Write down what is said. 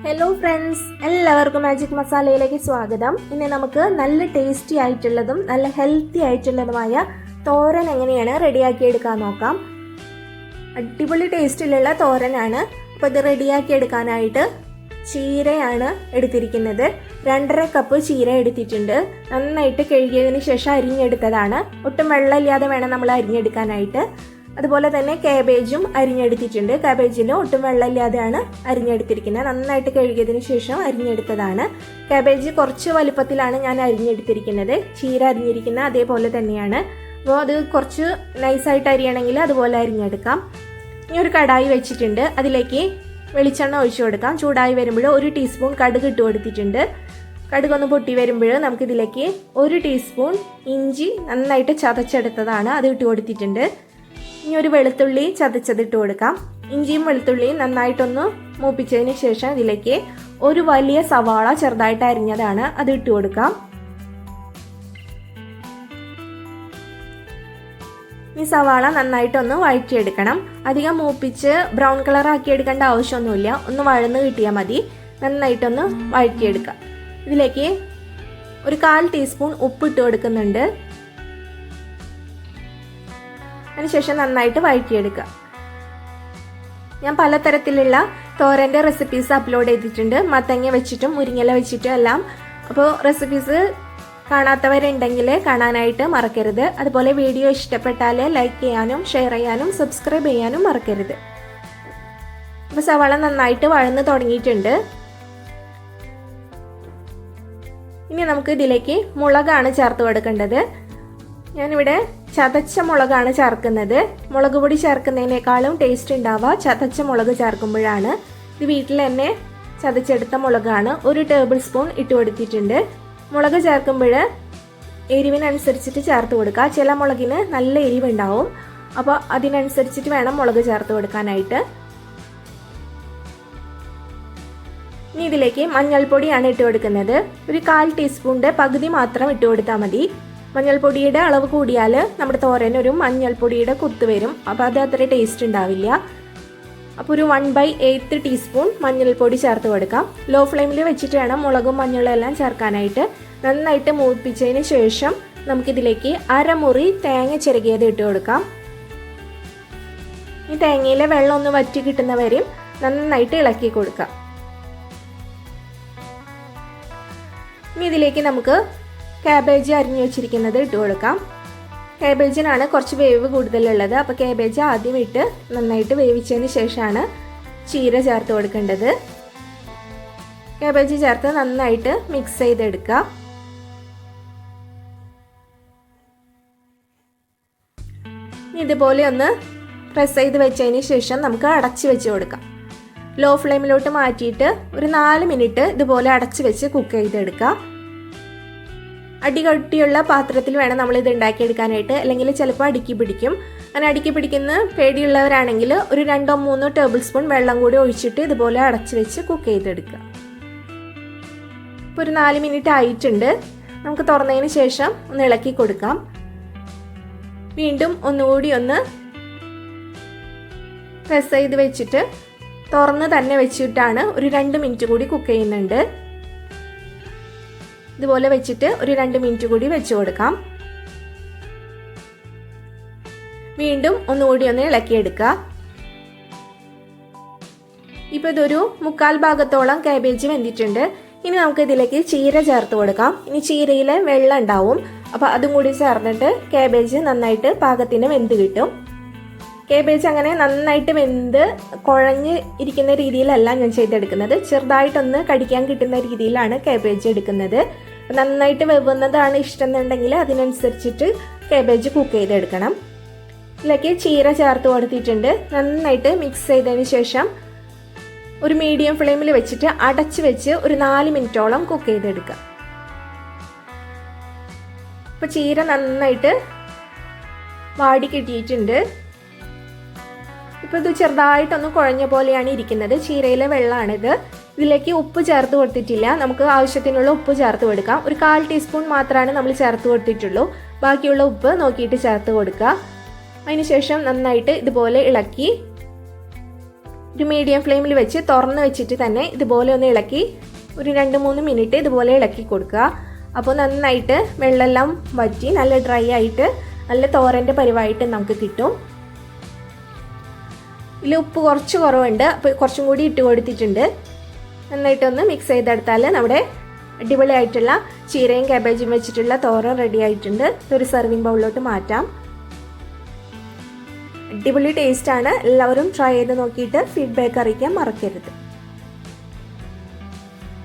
Hello friends, എല്ലാവർക്കും magic മസാലയിലേക്ക് സ്വാഗതം. ഇനി നമുക്ക് നല്ല ടേസ്റ്റി ആയിട്ടുള്ളതും നല്ല ഹെൽത്തി ആയിട്ടുള്ളതുമായ തോരൻ എങ്ങനെയാണ് റെഡിയാക്കി എടുക്കാൻ നോക്കാം. അടിപൊളി ടേസ്റ്റിലുള്ള തോരനാണ്. അപ്പോൾ ഇത് റെഡിയാക്കി എടുക്കാനായിട്ട് ചീരയാണ് എടുത്തിരിക്കുന്നത്. 2.5 കപ്പ് ചീര എടുത്തിട്ടുണ്ട്. നന്നായിട്ട് കഴുകിയതിന് ശേഷം അരിഞ്ഞെടുത്തതാണ്. ഒട്ടും വെള്ളമില്ലാതെ വേണം നമ്മൾ അരിഞ്ഞെടുക്കാനായിട്ട്. അതുപോലെ തന്നെ കാബേജും അരിഞ്ഞെടുത്തിട്ടുണ്ട്. കാബേജിലും ഒട്ടും വെള്ളമില്ലാതെയാണ് അരിഞ്ഞെടുത്തിരിക്കുന്നത്. നന്നായിട്ട് കഴുകിയതിന് ശേഷം അരിഞ്ഞെടുത്തതാണ്. കാബേജ് കുറച്ച് വലുപ്പത്തിലാണ് ഞാൻ അരിഞ്ഞെടുത്തിരിക്കുന്നത്. ചീര അരിഞ്ഞിരിക്കുന്ന അതേപോലെ തന്നെയാണ്. അപ്പോൾ അത് കുറച്ച് നൈസായിട്ട് അരിയണമെങ്കിൽ അതുപോലെ അരിഞ്ഞെടുക്കാം. ഇനി ഒരു കടായി വെച്ചിട്ടുണ്ട്. അതിലേക്ക് വെളിച്ചെണ്ണ ഒഴിച്ചു കൊടുക്കാം. ചൂടായി വരുമ്പോൾ 1 ടീസ്പൂൺ കടുക് ഇട്ട് കൊടുത്തിട്ടുണ്ട്. കടുകൊന്ന് പൊട്ടി വരുമ്പോൾ നമുക്കിതിലേക്ക് 1 ടീസ്പൂൺ ഇഞ്ചി നന്നായിട്ട് ചതച്ചെടുത്തതാണ്, അത് ഇട്ട് കൊടുത്തിട്ടുണ്ട്. ഇനി ഒരു വെളുത്തുള്ളി ചതച്ചതിട്ട് കൊടുക്കാം. ഇഞ്ചിയും വെളുത്തുള്ളിയും നന്നായിട്ടൊന്ന് മൂപ്പിച്ചതിന് ശേഷം ഇതിലേക്ക് ഒരു വലിയ സവാള ചെറുതായിട്ട് അരിഞ്ഞതാണ്, അത് ഇട്ട് കൊടുക്കാം. ഈ സവാള നന്നായിട്ടൊന്ന് വഴറ്റിയെടുക്കണം. അധികം മൂപ്പിച്ച് ബ്രൗൺ കളർ ആക്കി എടുക്കേണ്ട ആവശ്യമൊന്നുമില്ല. ഒന്ന് വഴന്ന് കിട്ടിയാൽ മതി. നന്നായിട്ടൊന്ന് വഴറ്റിയെടുക്കാം. ഇതിലേക്ക് ഒരു 1/4 ടീസ്പൂൺ ഉപ്പ് ഇട്ട് കൊടുക്കുന്നുണ്ട്. അതിനുശേഷം നന്നായിട്ട് വഴറ്റിയെടുക്കുക. ഞാൻ പലതരത്തിലുള്ള തോരൻ്റെ റെസിപ്പീസ് അപ്ലോഡ് ചെയ്തിട്ടുണ്ട്. മത്തങ്ങ വെച്ചിട്ടും മുരിങ്ങല വെച്ചിട്ടും എല്ലാം. അപ്പോൾ റെസിപ്പീസ് കാണാത്തവരുണ്ടെങ്കിൽ കാണാനായിട്ട് മറക്കരുത്. അതുപോലെ വീഡിയോ ഇഷ്ടപ്പെട്ടാൽ ലൈക്ക് ചെയ്യാനും ഷെയർ ചെയ്യാനും സബ്സ്ക്രൈബ് ചെയ്യാനും മറക്കരുത്. അപ്പോൾ സവാള നന്നായിട്ട് വഴന്ന് തുടങ്ങിയിട്ടുണ്ട്. ഇനി നമുക്ക് ഇതിലേക്ക് മുളകാണ് ചേർത്ത് കൊടുക്കേണ്ടത്. ഞാനിവിടെ ചതച്ച മുളകാണ് ചേർക്കുന്നത്. മുളക് പൊടി ചേർക്കുന്നതിനേക്കാളും ടേസ്റ്റ് ഉണ്ടാവുക ചതച്ച മുളക് ചേർക്കുമ്പോഴാണ്. ഇത് വീട്ടിൽ തന്നെ ചതച്ചെടുത്ത മുളകാണ്. 1 ടേബിൾ സ്പൂൺ ഇട്ട് കൊടുത്തിട്ടുണ്ട്. മുളക് ചേർക്കുമ്പോൾ എരിവിനനുസരിച്ചിട്ട് ചേർത്ത് കൊടുക്കുക. ചില മുളകിന് നല്ല എരിവുണ്ടാവും. അപ്പോൾ അതിനനുസരിച്ചിട്ട് വേണം മുളക് ചേർത്ത് കൊടുക്കാനായിട്ട്. ഇനി ഇതിലേക്ക് മഞ്ഞൾപ്പൊടിയാണ് ഇട്ട് കൊടുക്കുന്നത്. ഒരു 1/4 ടീസ്പൂണിൻ്റെ പകുതി മാത്രം ഇട്ട് കൊടുത്താൽ മതി. മഞ്ഞൾപ്പൊടിയുടെ അളവ് കൂടിയാൽ നമ്മുടെ തോരൻ ഒരു മഞ്ഞൾപ്പൊടിയുടെ കുത്ത് വരും. അപ്പോൾ അത് അത്ര ടേസ്റ്റ് ഉണ്ടാവില്ല. അപ്പോൾ ഒരു 1/8 ടീസ്പൂൺ മഞ്ഞൾപ്പൊടി ചേർത്ത് കൊടുക്കാം. ലോ ഫ്ലെയിമിൽ വെച്ചിട്ട് വേണം മുളകും മഞ്ഞളും എല്ലാം ചേർക്കാനായിട്ട്. നന്നായിട്ട് മൂപ്പിച്ചതിന് ശേഷം നമുക്കിതിലേക്ക് 1/2 മുറി തേങ്ങ ചിരകിയത് ഇട്ട് കൊടുക്കാം. ഈ തേങ്ങയിലെ വെള്ളം ഒന്ന് വറ്റി കിട്ടുന്നവരെയും നന്നായിട്ട് ഇളക്കി കൊടുക്കാം. ഇനി ഇതിലേക്ക് നമുക്ക് കാബേജ് അരിഞ്ഞു വെച്ചിരിക്കുന്നത് ഇട്ട് കൊടുക്കാം. കാബേജിനാണ് കുറച്ച് വേവ് കൂടുതലുള്ളത്. അപ്പോൾ കാബേജ് ആദ്യം ഇട്ട് നന്നായിട്ട് വേവിച്ചതിന് ശേഷമാണ് ചീര ചേർത്ത് കൊടുക്കേണ്ടത്. കാബേജ് ചേർത്ത് നന്നായിട്ട് മിക്സ് ചെയ്തെടുക്കുക. ഇതുപോലെ ഒന്ന് പ്രസ് ചെയ്ത് വെച്ചതിന് ശേഷം നമുക്ക് അടച്ച് വെച്ച് കൊടുക്കാം. ലോ ഫ്ലെയിമിലോട്ട് മാറ്റിയിട്ട് ഒരു 4 മിനിറ്റ് ഇതുപോലെ അടച്ച് വെച്ച് കുക്ക് ചെയ്തെടുക്കുക. അടികട്ടിയുള്ള പാത്രത്തിൽ വേണം നമ്മളിത് ഉണ്ടാക്കിയെടുക്കാനായിട്ട്, അല്ലെങ്കിൽ ചിലപ്പോൾ അടുക്കി പിടിക്കും. അങ്ങനെ അടുക്കി പിടിക്കുന്ന പേടിയുള്ളവരാണെങ്കിൽ ഒരു 2-3 ടേബിൾ സ്പൂൺ വെള്ളം കൂടി ഒഴിച്ചിട്ട് ഇതുപോലെ അടച്ച് വെച്ച് കുക്ക് ചെയ്തെടുക്കുക. ഇപ്പോൾ ഒരു 4 മിനിറ്റ് ആയിട്ടുണ്ട്. നമുക്ക് തുറന്നതിന് ശേഷം ഒന്ന് ഇളക്കി കൊടുക്കാം. വീണ്ടും ഒന്നുകൂടി ഒന്ന് പ്രസ് ചെയ്ത് വെച്ചിട്ട് തുറന്ന് തന്നെ വെച്ചിട്ടാണ് ഒരു 2 മിനിറ്റ് കൂടി കുക്ക് ചെയ്യുന്നുണ്ട്. ഇതുപോലെ വെച്ചിട്ട് ഒരു 2 മിനിറ്റ് കൂടി വെച്ച് കൊടുക്കാം. വീണ്ടും ഒന്നുകൂടി ഒന്ന് ഇളക്കിയെടുക്കുക. ഇപ്പോൾ ഇതൊരു 1/4 ഭാഗത്തോളം കാബേജ് വെന്തിട്ടുണ്ട്. ഇനി നമുക്ക് ഇതിലേക്ക് ചീര ചേർത്ത് കൊടുക്കാം. ഇനി ചീരയിലെ വെള്ളം ഉണ്ടാവും. അപ്പോൾ അതും കൂടി ചേർന്നിട്ട് കാബേജ് നന്നായിട്ട് പാകത്തിന് വെന്ത് കിട്ടും. കാബേജ് അങ്ങനെ നന്നായിട്ട് വെന്ത് കുഴഞ്ഞ് ഇരിക്കുന്ന രീതിയിലല്ല ഞാൻ ചെയ്തെടുക്കുന്നത്. ചെറുതായിട്ടൊന്ന് കടിക്കാൻ കിട്ടുന്ന രീതിയിലാണ് കാബേജ് എടുക്കുന്നത്. നന്നായിട്ട് വെവുന്നതാണ് ഇഷ്ടം എന്നുണ്ടെങ്കിൽ അതിനനുസരിച്ചിട്ട് കാബേജ് കുക്ക് ചെയ്തെടുക്കണം. ഇതിലേക്ക് ചീര ചേർത്ത് കൊടുത്തിട്ടുണ്ട്. നന്നായിട്ട് മിക്സ് ചെയ്തതിന് ശേഷം ഒരു മീഡിയം ഫ്ലെയിമിൽ വെച്ചിട്ട് അടച്ച് വെച്ച് ഒരു 4 മിനിറ്റോളം കുക്ക് ചെയ്തെടുക്കുക. ഇപ്പോൾ ചീര നന്നായിട്ട് വാടി കിട്ടിയിട്ടുണ്ട്. ഇപ്പോൾ ഇത് ചെറുതായിട്ടൊന്ന് കുഴഞ്ഞ പോലെയാണ് ഇരിക്കുന്നത്. ചീരയിലെ വെള്ളമാണിത്. ഇതിലേക്ക് ഉപ്പ് ചേർത്ത് കൊടുത്തിട്ടില്ല. നമുക്ക് ആവശ്യത്തിനുള്ള ഉപ്പ് ചേർത്ത് കൊടുക്കാം. ഒരു 1/4 ടീസ്പൂൺ മാത്രമാണ് നമ്മൾ ചേർത്ത് കൊടുത്തിട്ടുള്ളൂ. ബാക്കിയുള്ള ഉപ്പ് നോക്കിയിട്ട് ചേർത്ത് കൊടുക്കുക. അതിനുശേഷം നന്നായിട്ട് ഇതുപോലെ ഇളക്കി ഒരു മീഡിയം ഫ്ലെയിമിൽ വെച്ച് തുറന്ന് വെച്ചിട്ട് തന്നെ ഇതുപോലെ ഒന്ന് ഇളക്കി ഒരു 2-3 മിനിറ്റ് ഇതുപോലെ ഇളക്കി കൊടുക്കുക. അപ്പോൾ നന്നായിട്ട് വെള്ളമെല്ലാം വറ്റി നല്ല ഡ്രൈ ആയിട്ട് നല്ല തോരൻ്റെ പരിവായിട്ട് നമുക്ക് കിട്ടും. ഇതിൽ ഉപ്പ് കുറച്ച് കുറവുണ്ട്, അപ്പോൾ കുറച്ചും കൂടി ഇട്ട് കൊടുത്തിട്ടുണ്ട്. നന്നായിട്ടൊന്ന് മിക്സ് ചെയ്തെടുത്താൽ നമ്മുടെ അടിപൊളിയായിട്ടുള്ള ചീരയും കാബേജും വെച്ചിട്ടുള്ള തോരൻ റെഡി ആയിട്ടുണ്ട്. ഇതൊരു സെർവിങ് ബൗളിലോട്ട് മാറ്റാം. അടിപൊളി ടേസ്റ്റാണ്. എല്ലാവരും ട്രൈ ചെയ്ത് നോക്കിയിട്ട് ഫീഡ്ബാക്ക് അറിയിക്കാൻ മറക്കരുത്.